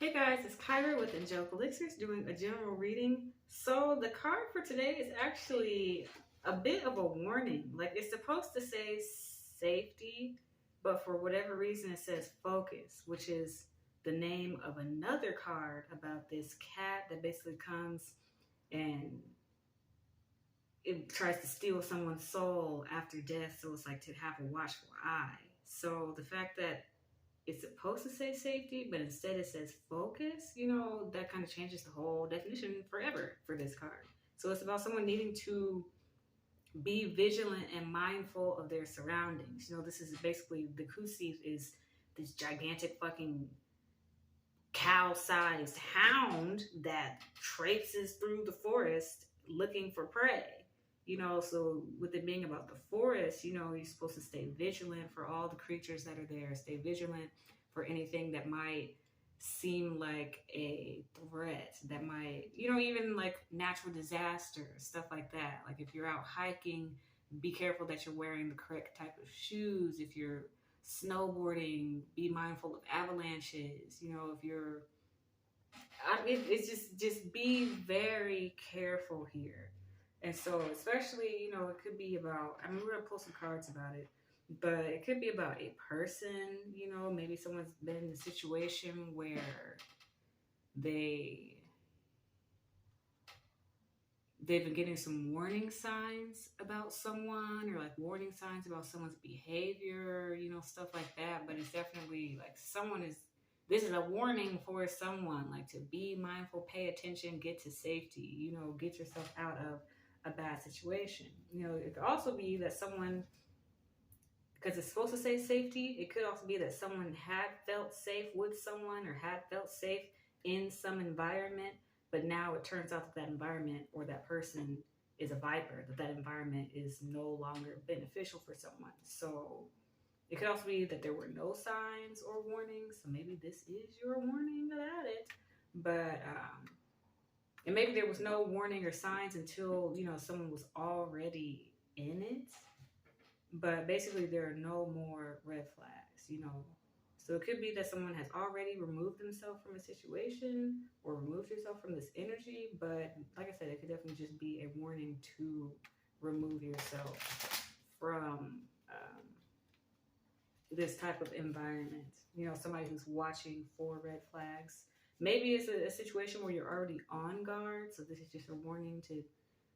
Hey guys, it's Kyra with Angelic Elixirs doing a general reading. So the card for today is actually a bit of a warning. Like it's supposed to say safety, but for whatever reason it says focus, which is the name of another card about this cat that basically comes and it tries to steal someone's soul after death. So it's like to have a watchful eye. So the fact that it's supposed to say safety, but instead it says focus, that kind of changes the whole definition forever for this card. So it's about someone needing to be vigilant and mindful of their surroundings. This is basically the Kusif is this gigantic fucking cow-sized hound that traipses through the forest looking for prey. So with it being about the forest, you're supposed to stay vigilant for all the creatures that are there, stay vigilant for anything that might seem like a threat, that might, even like natural disasters, stuff like that. Like if you're out hiking, be careful that you're wearing the correct type of shoes. If you're snowboarding, be mindful of avalanches. If you're, it's just be very careful here. And so, especially, it could be about, we're going to pull some cards about it, but it could be about a person, maybe someone's been in a situation where they've been getting some warning signs about someone, or like warning signs about someone's behavior, stuff like that. But it's definitely like this is a warning for someone, like to be mindful, pay attention, get to safety, get yourself out of a bad situation. It could also be that someone, because it's supposed to say safety, it could also be that someone had felt safe with someone or had felt safe in some environment, but now it turns out that that environment or that person is a viper, that environment is no longer beneficial for someone. So it could also be that there were no signs or warnings. So maybe this is your warning about it. But and maybe there was no warning or signs until, someone was already in it. But basically, there are no more red flags. So it could be that someone has already removed themselves from a situation or removed yourself from this energy. But like I said, it could definitely just be a warning to remove yourself from this type of environment. Somebody who's watching for red flags. Maybe it's a situation where you're already on guard, so this is just a warning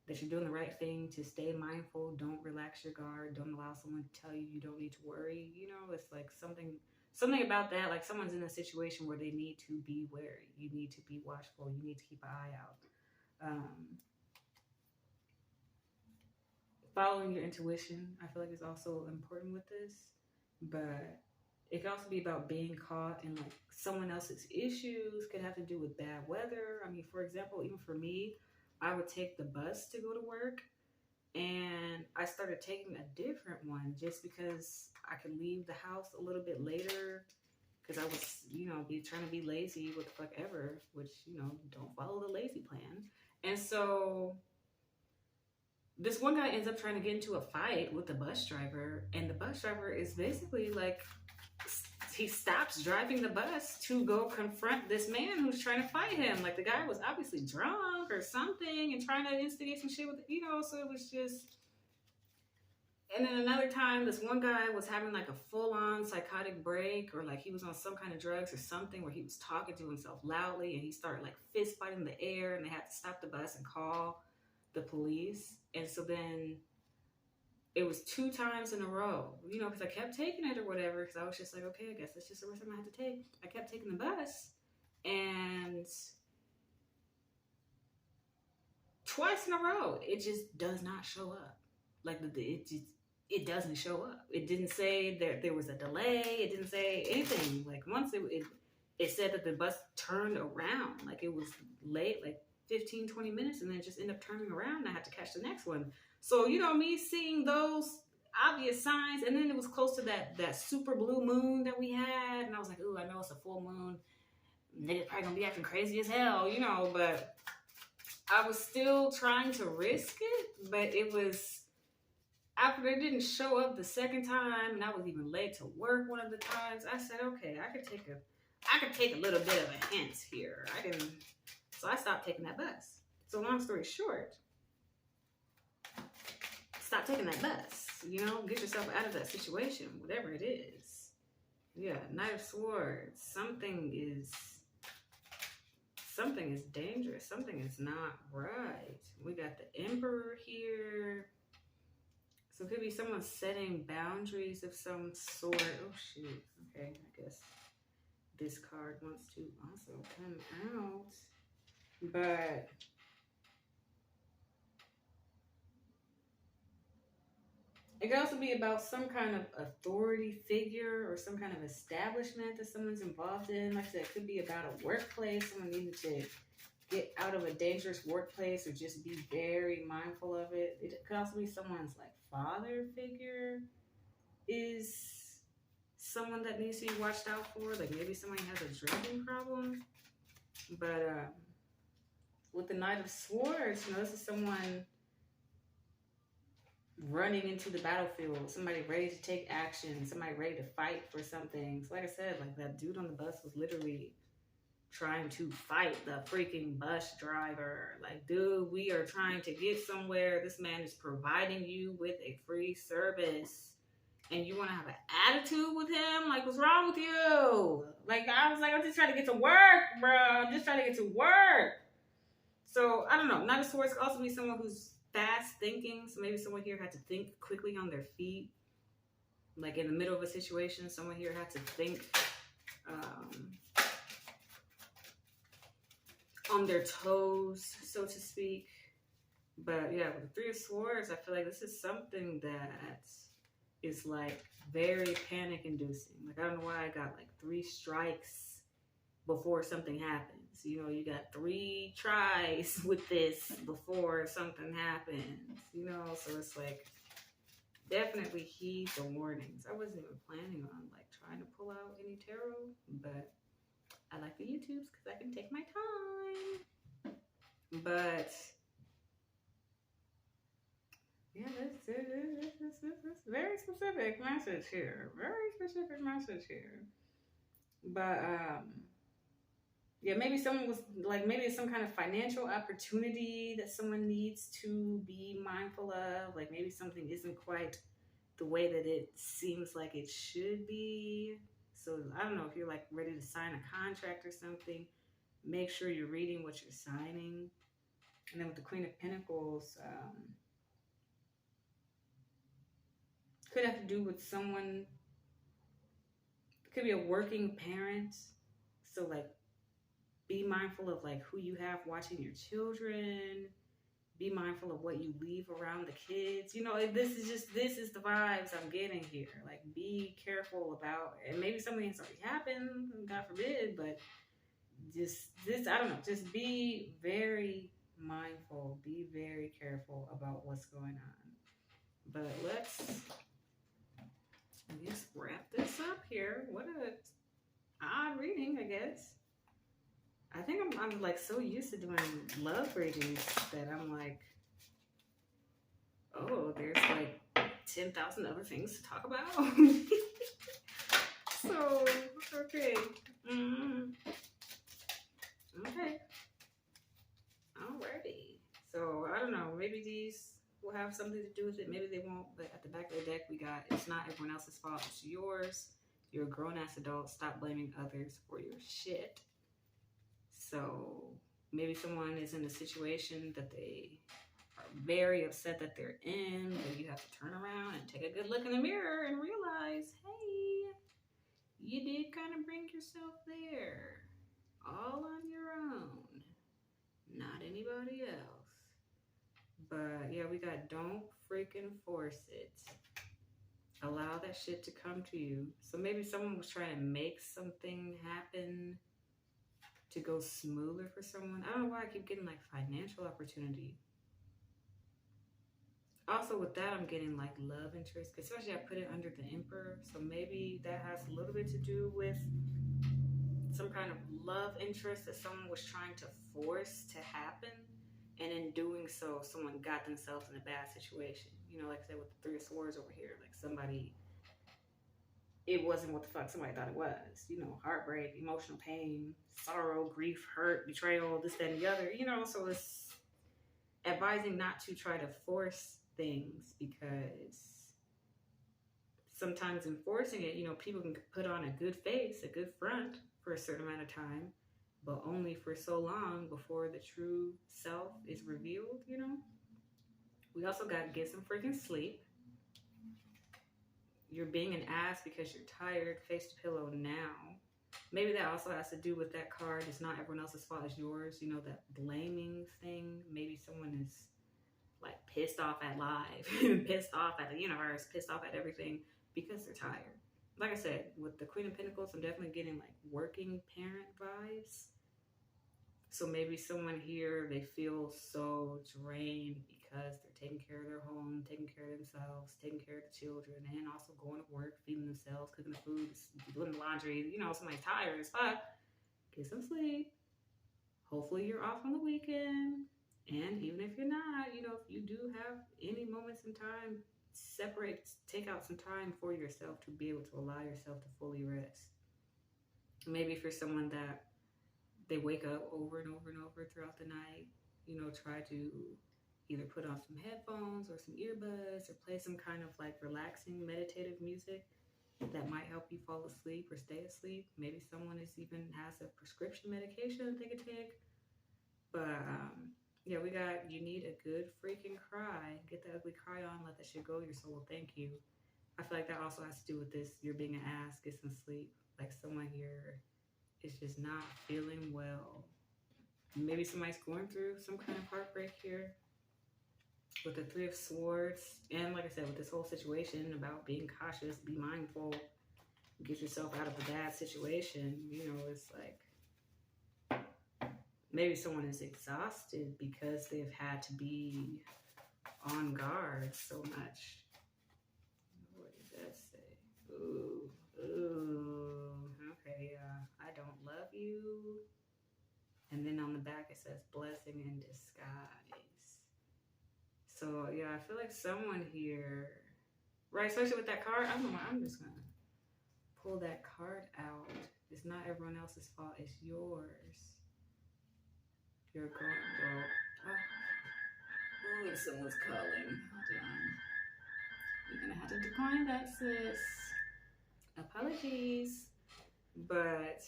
that you're doing the right thing, to stay mindful, don't relax your guard, don't allow someone to tell you you don't need to worry. It's like something about that, like someone's in a situation where they need to be wary, you need to be watchful, you need to keep an eye out. Following your intuition, I feel like, is also important with this, but it can also be about being caught in like someone else's issues. Could have to do with bad weather. For example, even for me, I would take the bus to go to work, and I started taking a different one just because I could leave the house a little bit later, because I was, be trying to be lazy, what the fuck ever, which, don't follow the lazy plan. And so this one guy ends up trying to get into a fight with the bus driver, and the bus driver is basically like, he stops driving the bus to go confront this man who's trying to fight him. Like the guy was obviously drunk or something and trying to instigate some shit with, so it was just. And then another time, this one guy was having like a full-on psychotic break, or like he was on some kind of drugs or something, where he was talking to himself loudly, and he started like fist fighting in the air, and they had to stop the bus and call the police. And so then it was 2 times in a row, because I kept taking it or whatever, because I was just like, okay, I guess that's just the rest I have to take. I kept taking the bus, and twice in a row, it just does not show up. Like it doesn't show up. It didn't say that there was a delay. It didn't say anything. Like once it said that the bus turned around, like it was late, like 15, 20 minutes, and then it just ended up turning around, and I had to catch the next one. So, me seeing those obvious signs, and then it was close to that super blue moon that we had, and I was like, ooh, I know it's a full moon. Niggas probably gonna be acting crazy as hell, but I was still trying to risk it, but it was, after they didn't show up the second time, and I was even late to work one of the times, I said, okay, I could take I could take a little bit of a hint here. So I stopped taking that bus. So long story short, stop taking that bus. You know, get yourself out of that situation, whatever it is. Yeah, Knight of Swords. Something is dangerous. Something is not right. We got the Emperor here. So it could be someone setting boundaries of some sort. Oh, shoot. Okay, I guess this card wants to also come out. But it could also be about some kind of authority figure or some kind of establishment that someone's involved in. Like I said, it could be about a workplace. Someone needed to get out of a dangerous workplace or just be very mindful of it. It could also be someone's like father figure is someone that needs to be watched out for. Like maybe somebody has a drinking problem. But with the Knight of Swords, you know, this is someone running into the battlefield, somebody ready to take action, somebody ready to fight for something. So like I said, like that dude on the bus was literally trying to fight the freaking bus driver. Like, dude, we are trying to get somewhere. This man is providing you with a free service. And you want to have an attitude with him? Like, what's wrong with you? Like, I was like, I'm just trying to get to work, bro. I'm just trying to get to work. So, I don't know. Knight of Swords could also be someone who's fast thinking. So maybe someone here had to think quickly on their feet. Like, in the middle of a situation, someone here had to think on their toes, so to speak. But, yeah, with the Three of Swords, I feel like this is something that is like very panic inducing. Like, I don't know why I got like 3 strikes before something happens. You know, you got 3 tries with this before something happens, you know, so it's like definitely heed the warnings. I wasn't even planning on like trying to pull out any tarot, but I like the YouTubes because I can take my time. But yeah, this very specific message here. Very specific message here. But yeah, maybe someone was like, maybe it's some kind of financial opportunity that someone needs to be mindful of. Like maybe something isn't quite the way that it seems like it should be. So I don't know if you're like ready to sign a contract or something. Make sure you're reading what you're signing. And then with the Queen of Pentacles, could have to do with someone, could be a working parent. So like be mindful of like who you have watching your children. Be mindful of what you leave around the kids. You know, this is the vibes I'm getting here. Like be careful about, and maybe something has already happened, God forbid, but just this, I don't know, just be very mindful, be very careful about what's going on. But let's, I guess, wrap this up here. What a odd reading, I guess. I think I'm like so used to doing love readings that I'm like, oh, there's like 10,000 other things to talk about. So, okay. Okay. Alrighty. So, I don't know. Maybe these will have something to do with it. Maybe they won't. But at the back of the deck, we got, it's not everyone else's fault. It's yours. You're a grown-ass adult. Stop blaming others for your shit. So, maybe someone is in a situation that they are very upset that they're in, but you have to turn around and take a good look in the mirror and realize, hey, you did kind of bring yourself there all on your own, not anybody else. But yeah, we got don't freaking force it. Allow that shit to come to you. So maybe someone was trying to make something happen to go smoother for someone. I don't know why I keep getting like financial opportunity. Also with that, I'm getting like love interest, especially I put it under the Emperor. So maybe that has a little bit to do with some kind of love interest that someone was trying to force to happen. And in doing so, someone got themselves in a bad situation. You know, like I said, with the Three of Swords over here, like somebody it wasn't what the fuck somebody thought it was. You know, heartbreak, emotional pain, sorrow, grief, hurt, betrayal, this, that, and the other. You know, so it's advising not to try to force things, because sometimes in forcing it, you know, people can put on a good face, a good front for a certain amount of time, but only for so long before the true self is revealed, you know? We also got to get some freaking sleep. You're being an ass because you're tired. Face to pillow now. Maybe that also has to do with that card. It's not everyone else's fault, it's yours. You know, that blaming thing. Maybe someone is like pissed off at life, pissed off at the universe, pissed off at everything because they're tired. Like I said, with the Queen of Pentacles, I'm definitely getting like working parent vibes. So maybe someone here, they feel so drained because they're taking care of their home, taking care of themselves, taking care of the children, and also going to work, feeding themselves, cooking the food, doing the laundry. You know, somebody's tired as fuck. Get some sleep. Hopefully you're off on the weekend. And even if you're not, you know, if you do have any moments in time, take out some time for yourself to be able to allow yourself to fully rest. Maybe for someone that they wake up over and over and over throughout the night, you know, try to either put on some headphones or some earbuds or play some kind of like relaxing meditative music that might help you fall asleep or stay asleep. Maybe someone has a prescription medication that they could take. But yeah, we got, you need a good freaking cry. Get the ugly cry on, let that shit go. Your soul will thank you. I feel like that also has to do with this. You're being an ass, get some sleep. Like someone here is just not feeling well. Maybe somebody's going through some kind of heartbreak here with the Three of Swords. And like I said, with this whole situation about being cautious, be mindful, get yourself out of a bad situation. You know, it's like maybe someone is exhausted because they've had to be on guard so much. What does that say? Ooh, okay, I don't love you. And then on the back it says blessing in disguise. So yeah, I feel like someone here, right, especially with that card, I'm just gonna pull that card out. It's not everyone else's fault, it's yours. You're going, oh, someone's calling. Hold on. You're gonna have to decline that, sis. Apologies. But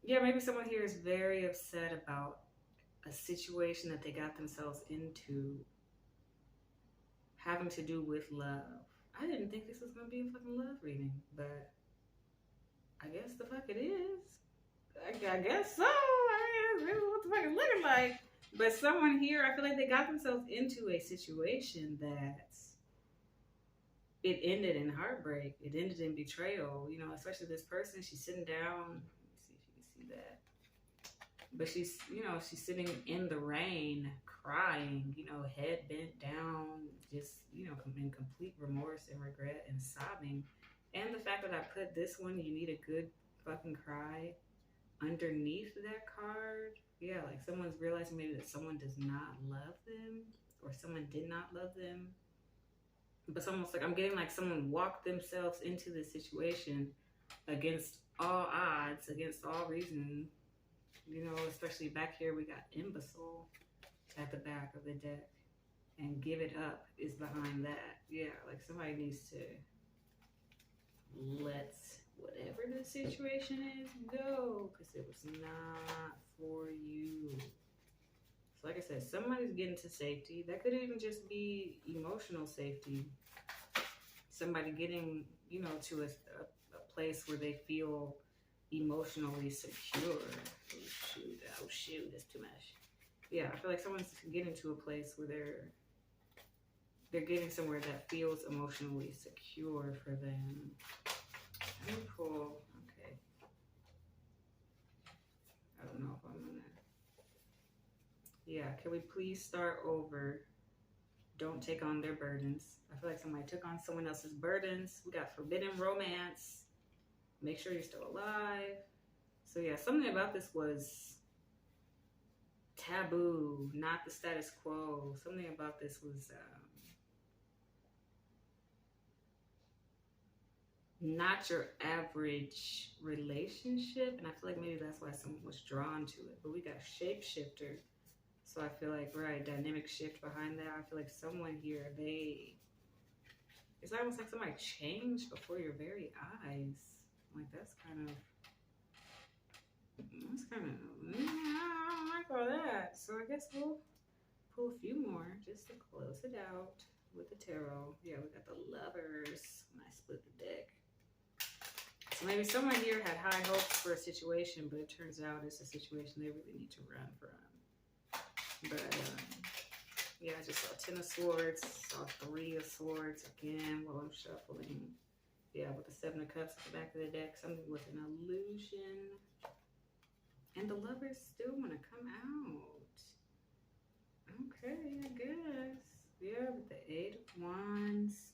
yeah, maybe someone here is very upset about a situation that they got themselves into having to do with love. I didn't think this was gonna be a fucking love reading, but I guess the fuck it is. I guess so. I mean, really what the fuck it's looking like. But someone here, I feel like they got themselves into a situation that it ended in heartbreak. It ended in betrayal. You know, especially this person, she's sitting down. Let me see if you can see that. But she's, you know, she's sitting in the rain, crying, you know, head bent down, just, you know, in complete remorse and regret and sobbing. And the fact that I put this one, you need a good fucking cry, underneath that card. Yeah, like someone's realizing maybe that someone does not love them, or someone did not love them. But it's almost like I'm getting like someone walked themselves into this situation against all odds, against all reason. You know, especially back here we got imbecile at the back of the deck. And give it up is behind that. Yeah, like somebody needs to let whatever the situation is go, because it was not for you. So like I said, somebody's getting to safety. That could even just be emotional safety. Somebody getting, you know, to a place where they feel emotionally secure. Oh shoot, that's too much. Yeah, I feel like someone's getting to a place where they're getting somewhere that feels emotionally secure for them. Cool. Okay. I don't know if I'm gonna. Yeah, can we please start over? Don't take on their burdens. I feel like somebody took on someone else's burdens. We got forbidden romance. Make sure you're still alive. So yeah, something about this was taboo, not the status quo. Something about this was not your average relationship, and I feel like maybe that's why someone was drawn to it. But we got shapeshifter, so I feel like right dynamic shift behind that. I feel like someone here, it's almost like somebody changed before your very eyes. Like I don't like all that. So I guess we'll pull a few more just to close it out with the tarot. Yeah, we got the Lovers when I split the deck. So maybe someone here had high hopes for a situation, but it turns out it's a situation they really need to run from. But yeah, I just saw Ten of Swords, saw Three of Swords again while I'm shuffling. Yeah, with the Seven of Cups at the back of the deck, something with an illusion. And the Lovers still want to come out. Okay, I guess. Yeah, with the Eight of Wands.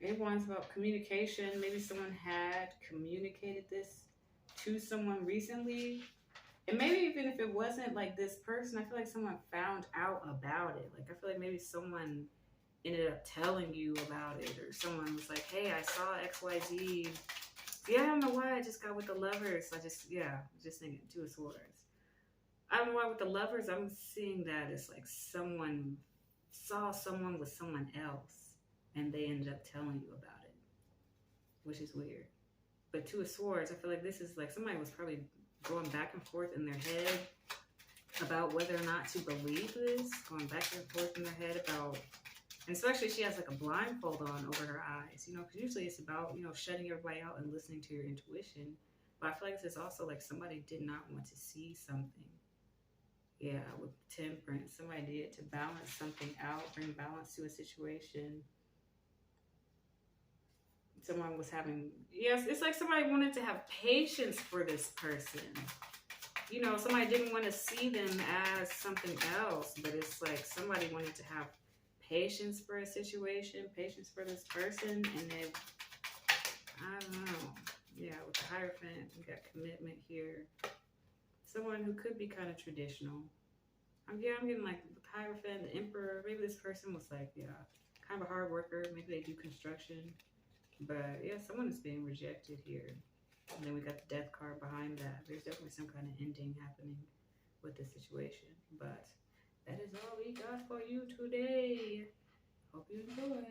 Eight of Wands about communication. Maybe someone had communicated this to someone recently. And maybe even if it wasn't like this person, I feel like someone found out about it. Like I feel like maybe someone ended up telling you about it, or someone was like, hey, I saw XYZ. Yeah, I don't know why I just got with the Lovers. Just thinking Two of Swords. I don't know why with the Lovers, I'm seeing that as like someone saw someone with someone else and they ended up telling you about it, which is weird. But Two of Swords, I feel like this is like somebody was probably going back and forth in their head about whether or not to believe this, going back and forth in their head about, and especially she has like a blindfold on over her eyes, you know, because usually it's about, you know, shutting everybody out and listening to your intuition. But I feel like this is also like somebody did not want to see something. Yeah, with Temperance, somebody did to balance something out, bring balance to a situation. Someone was having, yes, it's like somebody wanted to have patience for this person. You know, somebody didn't want to see them as something else, but it's like somebody wanted to have patience for a situation, patience for this person, and then, I don't know. Yeah, with the Hierophant, we got commitment here. Someone who could be kind of traditional. I'm getting like the Hierophant, the Emperor. Maybe this person was like, yeah, kind of a hard worker. Maybe they do construction. But yeah, someone is being rejected here. And then we got the Death card behind that. There's definitely some kind of ending happening with this situation. But that is all we got for you today. Hope you enjoy.